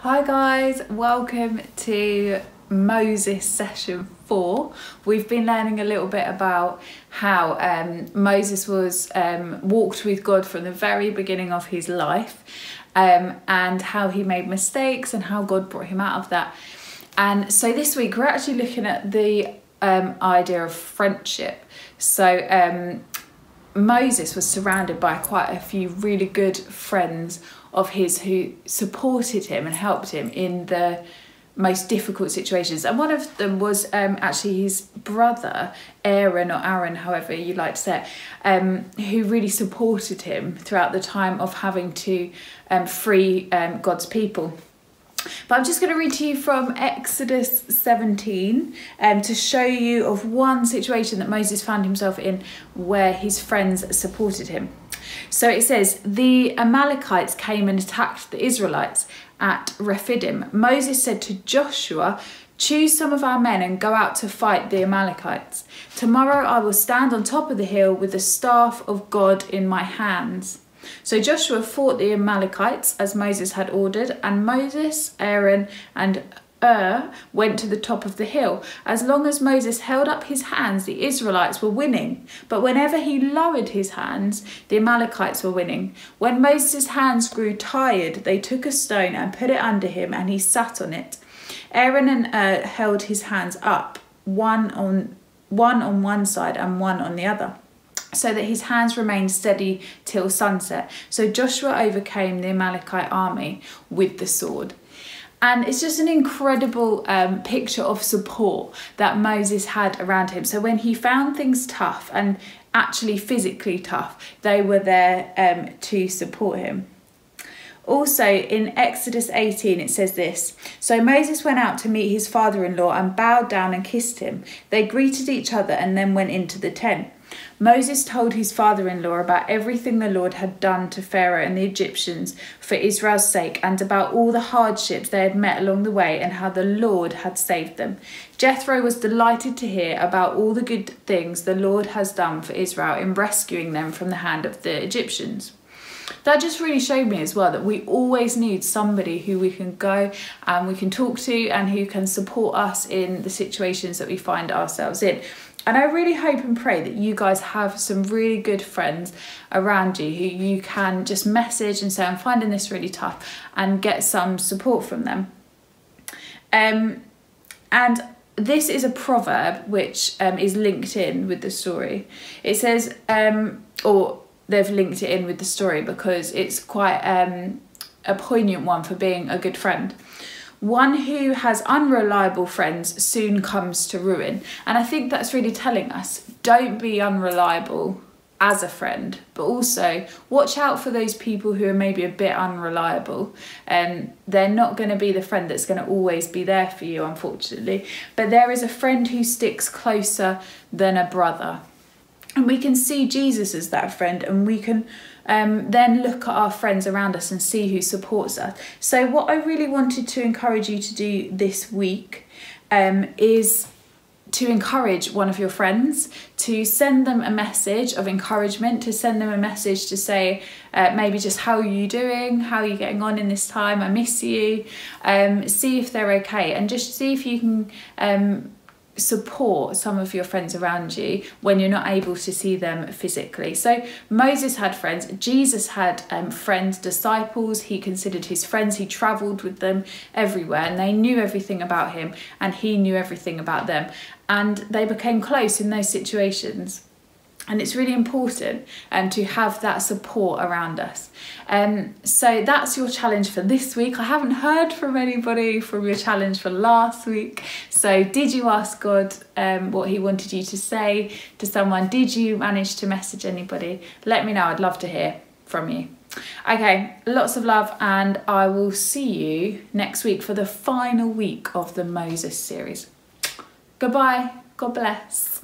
Hi guys, welcome to Moses session 4. We've been learning a little bit about how Moses was walked with God from the very beginning of his life, and how he made mistakes and how God brought him out of that. And so this week we're actually looking at the idea of friendship. So Moses was surrounded by quite a few really good friends of his who supported him and helped him in the most difficult situations. And one of them was actually his brother, Aaron, or Aaron, however you like to say it, who really supported him throughout the time of having to free God's people. But I'm just going to read to you from Exodus 17 to show you of one situation that Moses found himself in where his friends supported him. So it says, the Amalekites came and attacked the Israelites at Rephidim. Moses said to Joshua, choose some of our men and go out to fight the Amalekites. Tomorrow I will stand on top of the hill with the staff of God in my hands. So Joshua fought the Amalekites as Moses had ordered, and Moses, Aaron and went to the top of the hill. As long as Moses held up his hands, the Israelites were winning. But whenever he lowered his hands, the Amalekites were winning. When Moses' hands grew tired, they took a stone and put it under him, and he sat on it. Aaron and held his hands up, one on one side and one on the other, so that his hands remained steady till sunset. So Joshua overcame the Amalekite army with the sword. And it's just an incredible picture of support that Moses had around him. So when he found things tough, and actually physically tough, they were there to support him. Also in Exodus 18 it says this, so Moses went out to meet his father-in-law and bowed down and kissed him. They greeted each other and then went into the tent. Moses told his father-in-law about everything the Lord had done to Pharaoh and the Egyptians for Israel's sake, and about all the hardships they had met along the way and how the Lord had saved them. Jethro was delighted to hear about all the good things the Lord has done for Israel in rescuing them from the hand of the Egyptians. That just really showed me as well that we always need somebody who we can go and we can talk to and who can support us in the situations that we find ourselves in. And I really hope and pray that you guys have some really good friends around you who you can just message and say, I'm finding this really tough, and get some support from them. And this is a proverb which is linked in with the story. It says, or they've linked it in with the story because it's quite a poignant one for being a good friend. One who has unreliable friends soon comes to ruin. And I think that's really telling us, don't be unreliable as a friend, but also watch out for those people who are maybe a bit unreliable. They're not going to be the friend that's going to always be there for you, unfortunately. But there is a friend who sticks closer than a brother. And we can see Jesus as that friend, and we can then look at our friends around us and see who supports us. So what I really wanted to encourage you to do this week is to encourage one of your friends, to send them a message of encouragement, to send them a message to say maybe just how are you doing, how are you getting on in this time, I miss you, see if they're okay, and just see if you can support some of your friends around you when you're not able to see them physically. So Moses had friends, Jesus had friends, disciples he considered his friends, he travelled with them everywhere, and they knew everything about him and he knew everything about them, and they became close in those situations. And it's really important to have that support around us. So that's your challenge for this week. I haven't heard from anybody from your challenge for last week. So did you ask God what he wanted you to say to someone? Did you manage to message anybody? Let me know. I'd love to hear from you. Okay, lots of love, and I will see you next week for the final week of the Moses series. Goodbye. God bless.